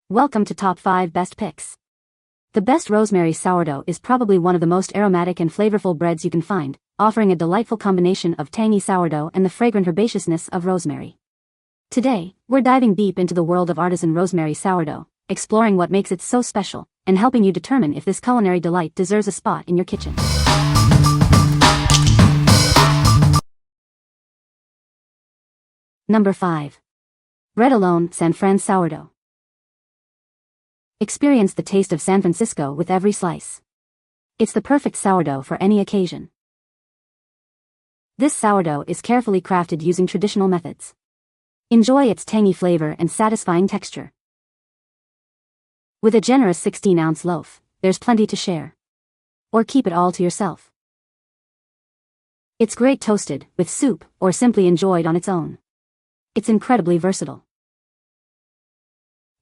Welcome to Top 5 Best Picks. The best rosemary sourdough is probably one of the most aromatic and flavorful breads you can find, offering a delightful combination of tangy sourdough and the fragrant herbaceousness of rosemary. Today, we're diving deep into the world of artisan rosemary sourdough, exploring what makes it so special, and helping you determine if this culinary delight deserves a spot in your kitchen. Number 5. Bread Alone San Fran Sourdough. Experience the taste of San Francisco with every slice. It's the perfect sourdough for any occasion. This sourdough is carefully crafted using traditional methods. Enjoy its tangy flavor and satisfying texture. With a generous 16-ounce loaf, there's plenty to share. Or keep it all to yourself. It's great toasted, with soup, or simply enjoyed on its own. It's incredibly versatile.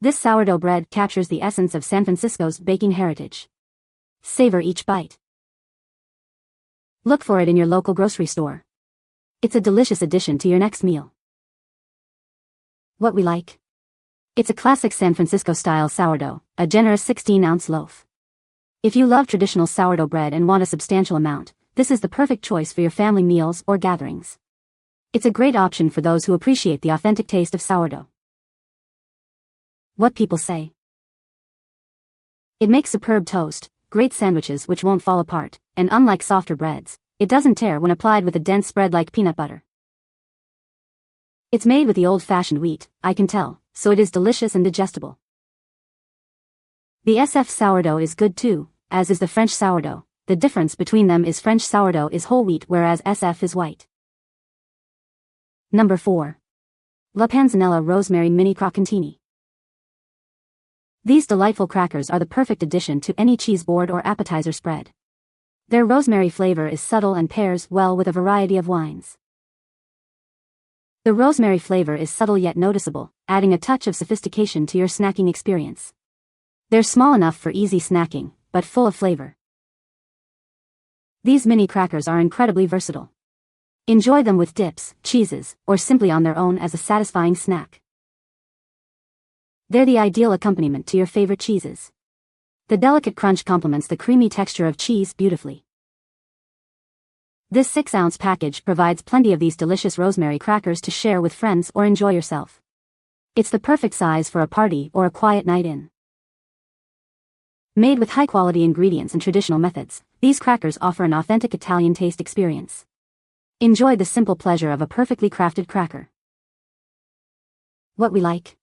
This sourdough bread captures the essence of San Francisco's baking heritage. Savor each bite. Look for it in your local grocery store. It's a delicious addition to your next meal. What we like? It's a classic San Francisco-style sourdough, a generous 16-ounce loaf. If you love traditional sourdough bread and want a substantial amount, this is the perfect choice for your family meals or gatherings. It's a great option for those who appreciate the authentic taste of sourdough. What people say. It makes superb toast, great sandwiches which won't fall apart, and unlike softer breads, it doesn't tear when applied with a dense spread like peanut butter. It's made with the old-fashioned wheat, I can tell, so it is delicious and digestible. The SF sourdough is good too, as is the French sourdough. The difference between them is French sourdough is whole wheat whereas SF is white. Number 4. La Panzanella Rosemary Mini Croccantini. These delightful crackers are the perfect addition to any cheese board or appetizer spread. Their rosemary flavor is subtle and pairs well with a variety of wines. The rosemary flavor is subtle yet noticeable, adding a touch of sophistication to your snacking experience. They're small enough for easy snacking, but full of flavor. These mini crackers are incredibly versatile. Enjoy them with dips, cheeses, or simply on their own as a satisfying snack. They're the ideal accompaniment to your favorite cheeses. The delicate crunch complements the creamy texture of cheese beautifully. This 6-ounce package provides plenty of these delicious rosemary crackers to share with friends or enjoy yourself. It's the perfect size for a party or a quiet night in. Made with high-quality ingredients and traditional methods, these crackers offer an authentic Italian taste experience. Enjoy the simple pleasure of a perfectly crafted cracker. What we like?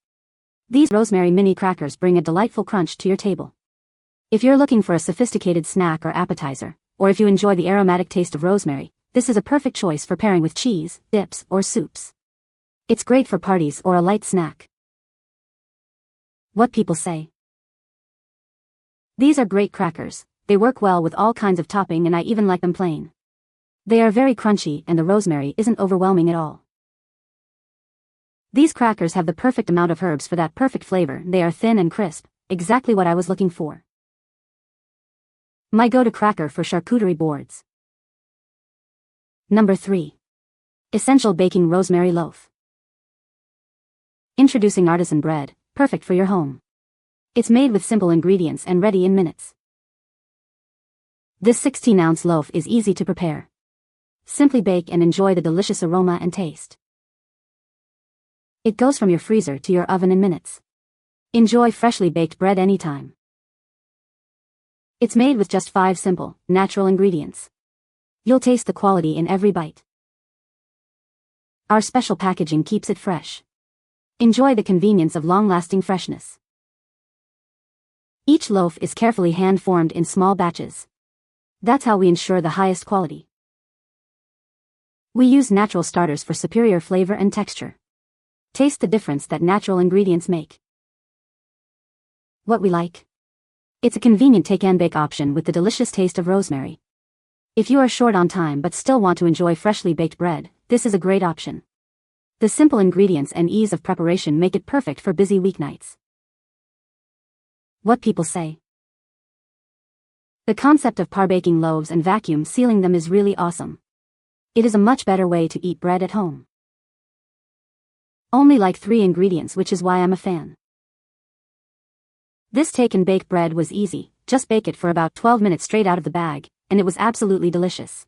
These rosemary mini crackers bring a delightful crunch to your table. If you're looking for a sophisticated snack or appetizer, or if you enjoy the aromatic taste of rosemary, this is a perfect choice for pairing with cheese, dips, or soups. It's great for parties or a light snack. What people say. These are great crackers. They work well with all kinds of topping and I even like them plain. They are very crunchy and the rosemary isn't overwhelming at all. These crackers have the perfect amount of herbs for that perfect flavor. They are thin and crisp, exactly what I was looking for. My go-to cracker for charcuterie boards. Number 3. Essential Baking Rosemary Loaf. Introducing artisan bread, perfect for your home. It's made with simple ingredients and ready in minutes. This 16-ounce loaf is easy to prepare. Simply bake and enjoy the delicious aroma and taste. It goes from your freezer to your oven in minutes. Enjoy freshly baked bread anytime. It's made with just 5 simple, natural ingredients. You'll taste the quality in every bite. Our special packaging keeps it fresh. Enjoy the convenience of long-lasting freshness. Each loaf is carefully hand-formed in small batches. That's how we ensure the highest quality. We use natural starters for superior flavor and texture. Taste the difference that natural ingredients make. What we like? It's a convenient take-and-bake option with the delicious taste of rosemary. If you are short on time but still want to enjoy freshly baked bread, this is a great option. The simple ingredients and ease of preparation make it perfect for busy weeknights. What people say. The concept of par-baking loaves and vacuum sealing them is really awesome. It is a much better way to eat bread at home. Only like 3 ingredients, which is why I'm a fan. This take-and-bake bread was easy, just bake it for about 12 minutes straight out of the bag, and it was absolutely delicious.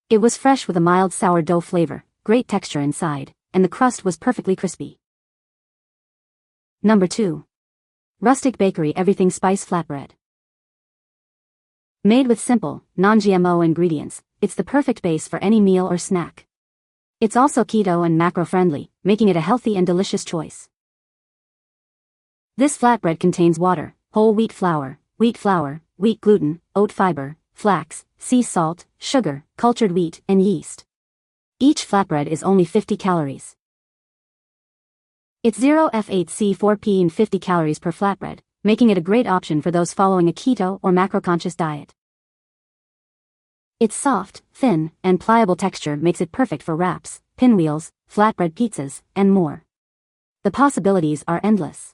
It was fresh with a mild sourdough flavor, great texture inside, and the crust was perfectly crispy. Number 2. Rustic Bakery Everything Spice Flatbread. Made with simple, non-GMO ingredients, it's the perfect base for any meal or snack. It's also keto and macro-friendly, making it a healthy and delicious choice. This flatbread contains water, whole wheat flour, wheat gluten, oat fiber, flax, sea salt, sugar, cultured wheat, and yeast. Each flatbread is only 50 calories. It's 0 F8C4P and 50 calories per flatbread, making it a great option for those following a keto or macro-conscious diet. Its soft, thin, and pliable texture makes it perfect for wraps, pinwheels, flatbread pizzas, and more. The possibilities are endless.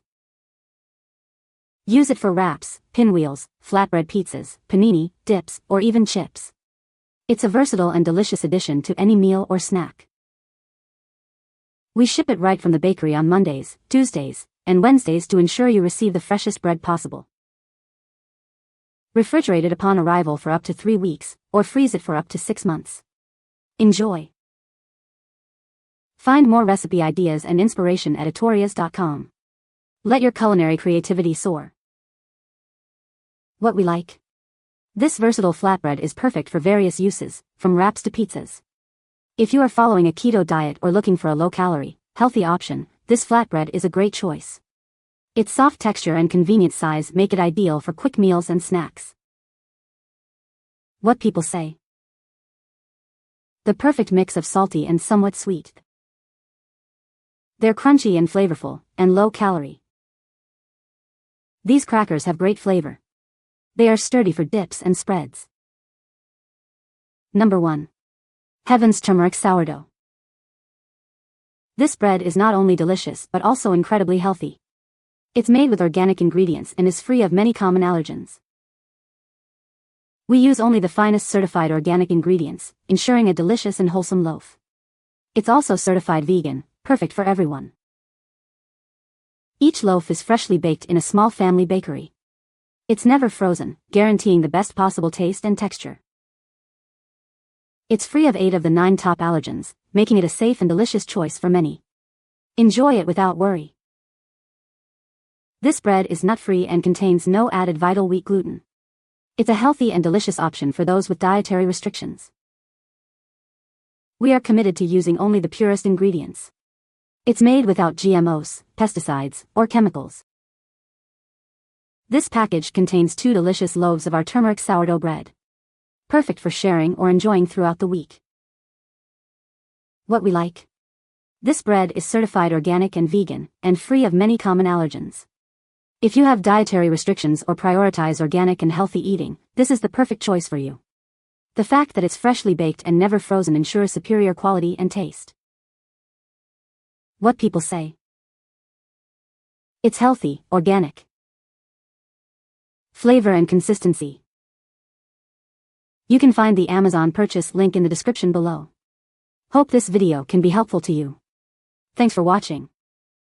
Use it for wraps, pinwheels, flatbread pizzas, panini, dips, or even chips. It's a versatile and delicious addition to any meal or snack. We ship it right from the bakery on Mondays, Tuesdays, and Wednesdays to ensure you receive the freshest bread possible. Refrigerate it upon arrival for up to 3 weeks, or freeze it for up to 6 months. Enjoy! Find more recipe ideas and inspiration at etorias.com. Let your culinary creativity soar. What we like. This versatile flatbread is perfect for various uses, from wraps to pizzas. If you are following a keto diet or looking for a low-calorie, healthy option, this flatbread is a great choice. Its soft texture and convenient size make it ideal for quick meals and snacks. What people say. The perfect mix of salty and somewhat sweet. They're crunchy and flavorful, and low-calorie. These crackers have great flavor. They are sturdy for dips and spreads. Number 1. Heaven's Turmeric Sourdough. This bread is not only delicious but also incredibly healthy. It's made with organic ingredients and is free of many common allergens. We use only the finest certified organic ingredients, ensuring a delicious and wholesome loaf. It's also certified vegan, perfect for everyone. Each loaf is freshly baked in a small family bakery. It's never frozen, guaranteeing the best possible taste and texture. It's free of 8 of the 9 top allergens, making it a safe and delicious choice for many. Enjoy it without worry. This bread is nut-free and contains no added vital wheat gluten. It's a healthy and delicious option for those with dietary restrictions. We are committed to using only the purest ingredients. It's made without GMOs, pesticides, or chemicals. This package contains 2 delicious loaves of our turmeric sourdough bread. Perfect for sharing or enjoying throughout the week. What we like. This bread is certified organic and vegan, and free of many common allergens. If you have dietary restrictions or prioritize organic and healthy eating, this is the perfect choice for you. The fact that it's freshly baked and never frozen ensures superior quality and taste. What people say. It's healthy, organic. Flavor and consistency. You can find the Amazon purchase link in the description below. Hope this video can be helpful to you. Thanks for watching.